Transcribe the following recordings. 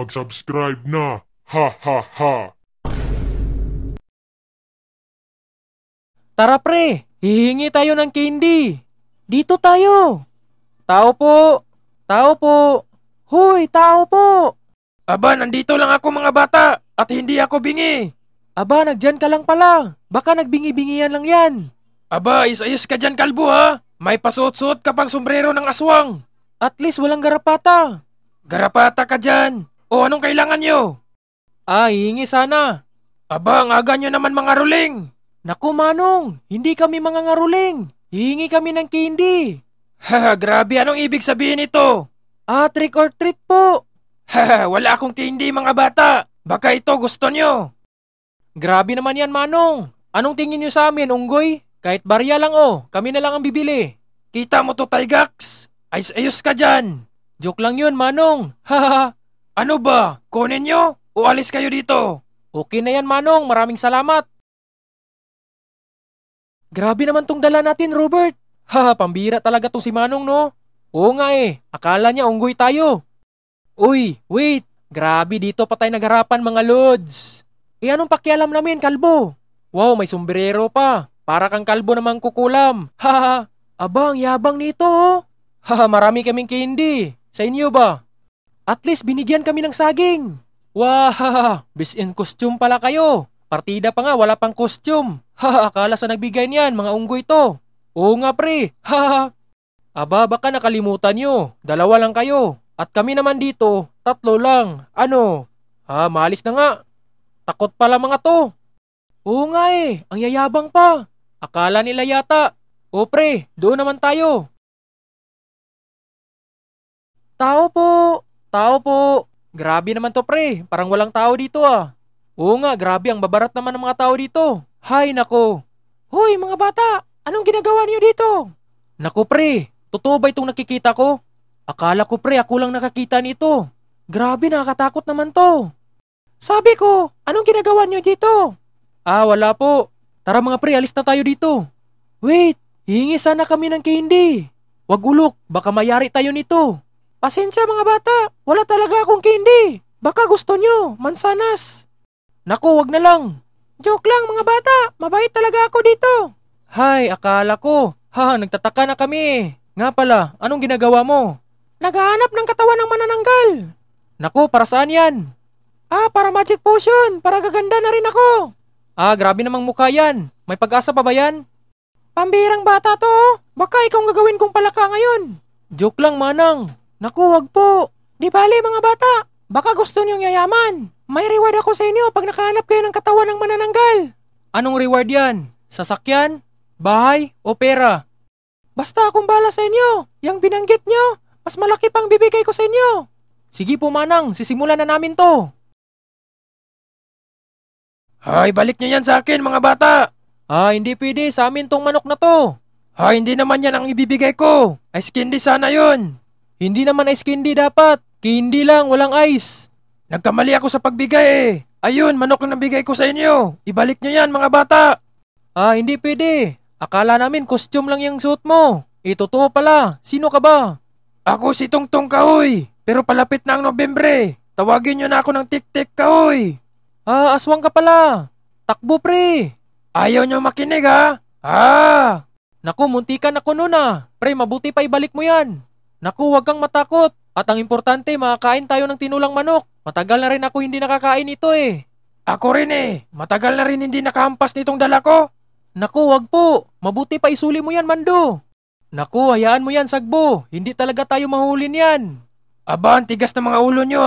mag-subscribe na. Ha ha ha. Tara pre, hihingi tayo ng candy. Dito tayo. Tao po. Tao po. Hoy, tao po. Aba, nandito lang ako mga bata at hindi ako bingi. Aba, nagdyan ka lang pala. Baka nagbingi-bingian lang yan. Aba, ayos ka dyan kalbo ha. May pasuot-suot ka pang sombrero ng aswang. At least walang garapata. Garapata ka dyan. O anong kailangan nyo? Hihingi sana. Aba, ang aga nyo naman mga ruling. Naku Manong, hindi kami mga ngaruling. Hihingi kami ng candy. Haha, grabe, anong ibig sabihin ito? Trick or treat po. Haha, wala akong candy mga bata. Baka ito gusto nyo. Grabe naman yan Manong. Anong tingin nyo sa amin, unggoy? Kahit barya lang kami na lang ang bibili. Kita mo to, Tygax? Ayos ka dyan. Joke lang yun Manong. Haha. Ano ba? Kunin nyo o alis kayo dito? Okay na yan Manong, maraming salamat. Grabe naman tong dala natin Robert. Haha, pambira talaga tong si Manong no? Oo nga akala niya unggoy tayo. Uy, wait. Grabe dito pa tayo nagharapan mga lods. Anong pakialam namin kalbo? Wow, may sombrero pa. Para kang kalbo namang kukulam. Haha, abang yabang nito Haha, marami kaming candy. Sa inyo ba? At least binigyan kami ng saging. Wow, bis in costume pala kayo. Partida pa nga, wala pang costume. Haha, akala sa nagbigay niyan, mga unggoy to. Oo nga pre, haha. Aba, baka nakalimutan nyo. 2 lang kayo. At kami naman dito, 3 lang. Ano? Maalis na nga. Takot pala mga to. Oo nga ang yayabang pa. Akala nila yata. O pre, doon naman tayo. Tao po. Tao po. Grabe naman to pre, parang walang tao dito Oo nga, grabe ang babarat naman ng mga tao dito. Hay nako. Hoy mga bata, anong ginagawa niyo dito? Nako pre, totoo ba itong nakikita ko? Akala ko pre, ako lang nakakita nito. Grabe, nakakatakot naman to. Sabi ko, anong ginagawa niyo dito? Wala po. Tara mga pre, alis na tayo dito. Wait, hihingi sana kami ng candy. Wag ulok, baka mayari tayo nito. Pasensya mga bata, wala talaga akong candy. Baka gusto nyo, mansanas. Naku, wag na lang. Joke lang mga bata, mabait talaga ako dito. Hay, akala ko. Nagtataka na kami. Nga pala, anong ginagawa mo? Naghahanap ng katawan ng manananggal. Naku, para saan yan? Para magic potion, para gaganda na rin ako. Grabe namang mukha yan. May pag-asa pa ba yan? Pambirang bata to, baka ikaw ang gagawin kong palaka ngayon. Joke lang manang. Naku, wag po. Di bale mga bata, baka gusto niyong yayaman. May reward ako sa inyo pag nakahanap kayo ng katawan ng manananggal. Anong reward yan? Sasakyan? Bahay? O pera? Basta akong bala sa inyo. Yang binanggit nyo, mas malaki pang bibigay ko sa inyo. Sige po manang, sisimulan na namin to. Hay, balik nyo yan sa akin mga bata. Hindi pwede, sa amin tong manok na to. Hindi naman yan ang ibibigay ko. Ice candy sana yun. Hindi naman ice candy dapat. Candy lang, walang ice. Nagkamali ako sa pagbigay Ayun, manok na nabigay ko sa inyo. Ibalik nyo yan mga bata. Hindi pwede. Akala namin costume lang yung suit mo. Totoo pala. Sino ka ba? Ako si Tungtong Kahoy. Pero palapit na ang Nobyembre. Tawagin nyo na ako ng Tik-Tik Kahoy. Aswang ka pala. Takbo pre. Ayaw nyo makinig Naku, muntikan ako nun Pre, mabuti pa ibalik mo yan. Naku, wag kang matakot. At ang importante, makakain tayo ng tinulang manok. Matagal na rin ako hindi nakakain ito Ako rin Matagal na rin hindi nakahampas nitong dala ko. Naku, wag po. Mabuti pa isuli mo yan, Mando. Naku, hayaan mo yan, Sagbo. Hindi talaga tayo mahulin yan. Aba, ang tigas ng mga ulo nyo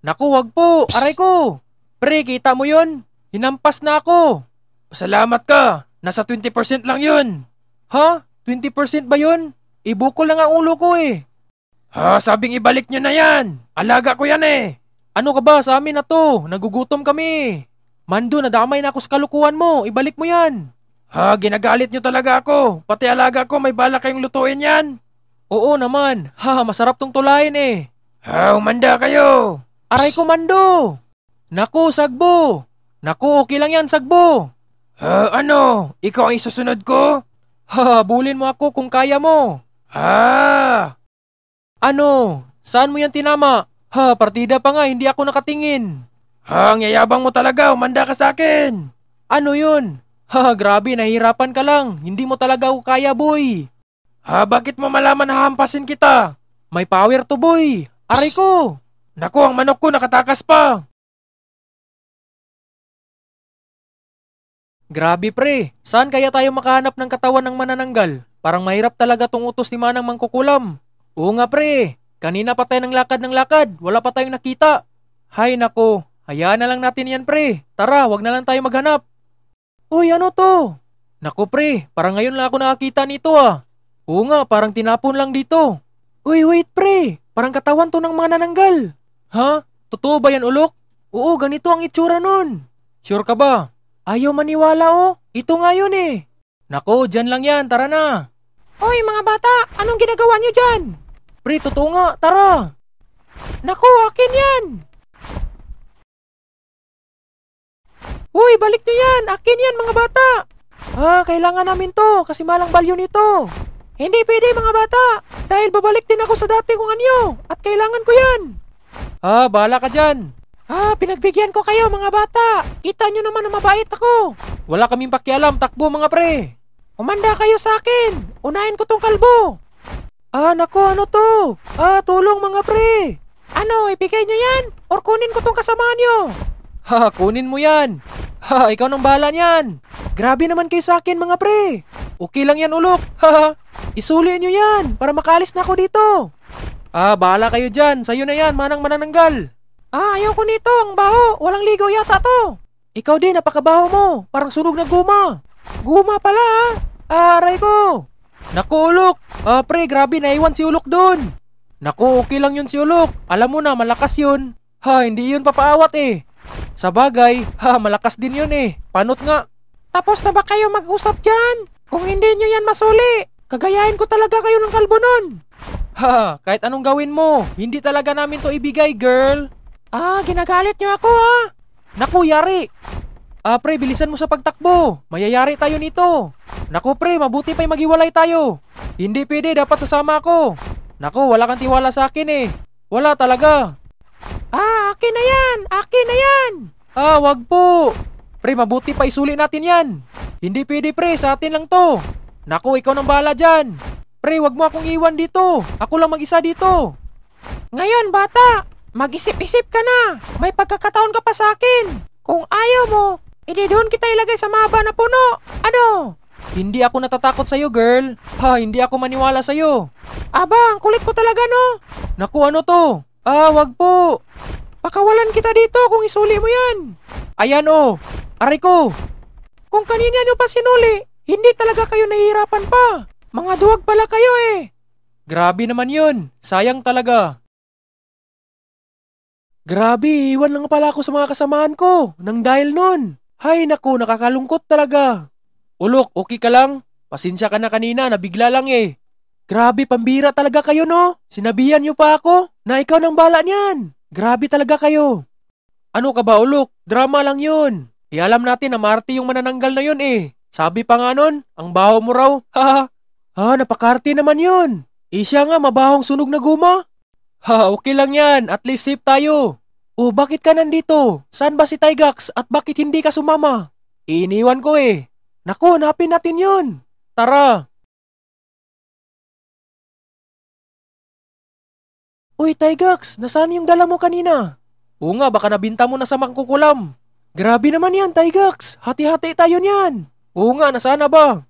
Naku, wag po. Aray ko. Pre, kita mo yun? Hinampas na ako. Salamat ka. Nasa 20% lang yun. 20% ba yun? Ibukol lang ang ulo ko Sabing ibalik nyo na yan. Alaga ko yan Ano ka ba sa amin na to? Nagugutom kami. Mando, nadamay na ako sa kalukuhan mo. Ibalik mo yan. Ginagalit nyo talaga ako. Pati alaga ko, may bala kayong lutuin yan. Oo naman. Masarap tong tulayin Umanda kayo. Aray ko, Mando. Naku, Sagbo. Naku, okay lang yan, Sagbo. Ano? Ikaw ang isusunod ko? Habulin mo ako kung kaya mo. Ah! Ano? Saan mo yan tinama? Ha, partida pa nga, hindi ako nakatingin. Ha, ang yayabang mo talaga, umanda ka sa akin. Ano yun? Ha, grabe, nahihirapan ka lang. Hindi mo talaga ako kaya, boy. Ha, bakit mo malaman na hampasin kita? May power to, boy. Aray ko. Naku, ang manok ko nakatakas pa. Grabe pre, saan kaya tayo makahanap ng katawan ng manananggal? Parang mahirap talaga tong utos ni Manang Mangkukulam. Oo nga pre, kanina pa tayo ng lakad, wala pa tayong nakita. Hay nako, hayaan na lang natin yan pre. Tara, wag na lang tayo maghanap. Uy, ano to? Naku pre, parang ngayon lang ako nakakita nito ah. Oo nga, parang tinapon lang dito. Uy, wait pre, parang katawan to ng manananggal. Ha? Totoo ba yan ulok? Oo, ganito ang itsura nun. Sure ka ba? Ayaw maniwala oh, ito nga yun eh. Nako, dyan lang yan, tara na. Hoy mga bata, anong ginagawa nyo dyan? Pre, totoo nga, tara. Nako, akin yan. Uy, balik nyo yan, akin yan mga bata. Kailangan namin to kasi malang balyo nito. Hindi pwede mga bata, dahil babalik din ako sa dati kong anyo at kailangan ko yan. Bahala ka dyan. Pinagbigyan ko kayo mga bata. Kita nyo naman na mabait ako. Wala kaming pakialam, takbo mga pre. Umanda kayo sa akin. Unahin ko tong kalbo. Nako, ano to? Tulong mga pre. Ano, ibigay nyo yan? Or kunin ko tong kasama nyo? Kunin mo yan. Ikaw nang bahala niyan. Grabe naman kayo sa akin mga pre. Okay lang yan ulok. Isuli nyo yan para makaalis na ako dito. Bahala kayo dyan. Sa'yo na yan, Manang Manananggal. Ayaw ko nito, ang baho. Walang ligaw yata to. Ikaw din, napakabaho mo. Parang sunog na guma. Guma pala aray ko. Naku, Ulok. Pre, grabe, naiwan si Ulok doon. Naku, okay lang yun si Ulok. Alam mo na, malakas yun. Hindi yun papaawat eh. Sa bagay, malakas din yun eh. Panot nga. Tapos na ba kayo mag-usap dyan? Kung hindi nyo yan masuli, kagayahin ko talaga kayo ng kalbo nun. Kahit anong gawin mo, hindi talaga namin to ibigay, girl. Ginagalit nyo ako Naku, yari. Pre, bilisan mo sa pagtakbo. Mayayari tayo nito. Naku, pre, mabuti pa'y maghiwalay tayo. Hindi pwede, dapat sasama ako. Naku, wala kang tiwala sa akin eh. Wala talaga. Akin na yan! Akin na yan! Wag po. Pre, mabuti pa isuli natin yan. Hindi pwede, pre, sa atin lang to. Naku, ikaw nang bahala dyan. Pre, wag mo akong iwan dito. Ako lang mag-isa dito. Ngayon, bata, mag-isip-isip ka na. May pagkakataon ka pa sa akin. Kung ayaw mo, edi doon kita ilagay sa mahaba na puno. Ano? Hindi ako natatakot sa'yo, girl. Hindi ako maniwala sa'yo. Aba, ang kulit mo talaga, no? Naku, ano to? Wag po. Pakawalan kita dito kung isuli mo yan. Ayan aray ko. Kung kanina nyo pa sinuli, hindi talaga kayo nahihirapan pa. Mga duwag pala kayo eh. Grabe naman yun. Sayang talaga. Grabe, iwan lang pala ako sa mga kasamaan ko nang dahil nun. Hay naku, nakakalungkot talaga. Ulok, okay ka lang? Pasensya ka na kanina, nabigla lang eh. Grabe, pambira talaga kayo no? Sinabihan niyo pa ako na ikaw nang bala niyan. Grabe talaga kayo. Ano ka ba Ulok? Drama lang yun. Alam natin na Marty yung manananggal na yun eh. Sabi pa nga nun, ang baho mo raw. Napakarte naman yun. Siya nga mabahong sunog na guma. Okay lang yan. At least safe tayo. Bakit ka nandito? Saan ba si Tygax at bakit hindi ka sumama? Iniwan ko eh. Naku, hanapin natin yun. Tara. Uy, Tygax, nasaan yung dala mo kanina? Oo nga, baka nabinta mo na sa Mangkukulam. Grabe naman yan, Tygax. Hati-hati tayo niyan. Oo nga, nasaan na ba?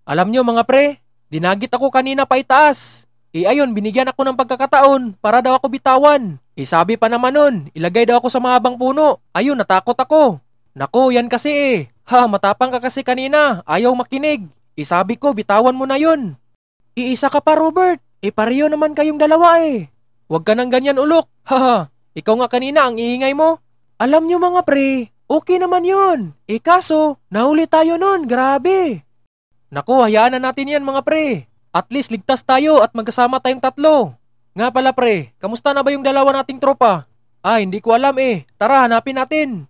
Alam nyo mga pre, dinagit ako kanina pa itaas. Ayun, binigyan ako ng pagkakataon para daw ako bitawan. Sabi pa naman nun, ilagay daw ako sa mahabang puno. Ayun, natakot ako. Naku, yan kasi eh. Matapang ka kasi kanina, ayaw makinig. Sabi ko, bitawan mo na yun. Iisa ka pa, Robert. Pareho naman kayong dalawa eh. Huwag ka nang ganyan, Ulok. Ikaw nga kanina ang iingay mo. Alam nyo mga pre, okay naman yun. Kaso, nahuli tayo nun, grabe. Naku, hayaan na natin yan mga pre. At least ligtas tayo at magkasama tayong tatlo. Nga pala pre, kamusta na ba yung dalawa nating tropa? Hindi ko alam eh. Tara, hanapin natin.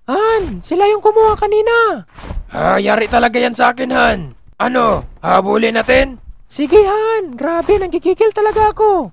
Han, sila yung kumuha kanina. Yari talaga yan sa akin, Han. Ano, habulin natin? Sige Han, grabe, nanggigigil talaga ako.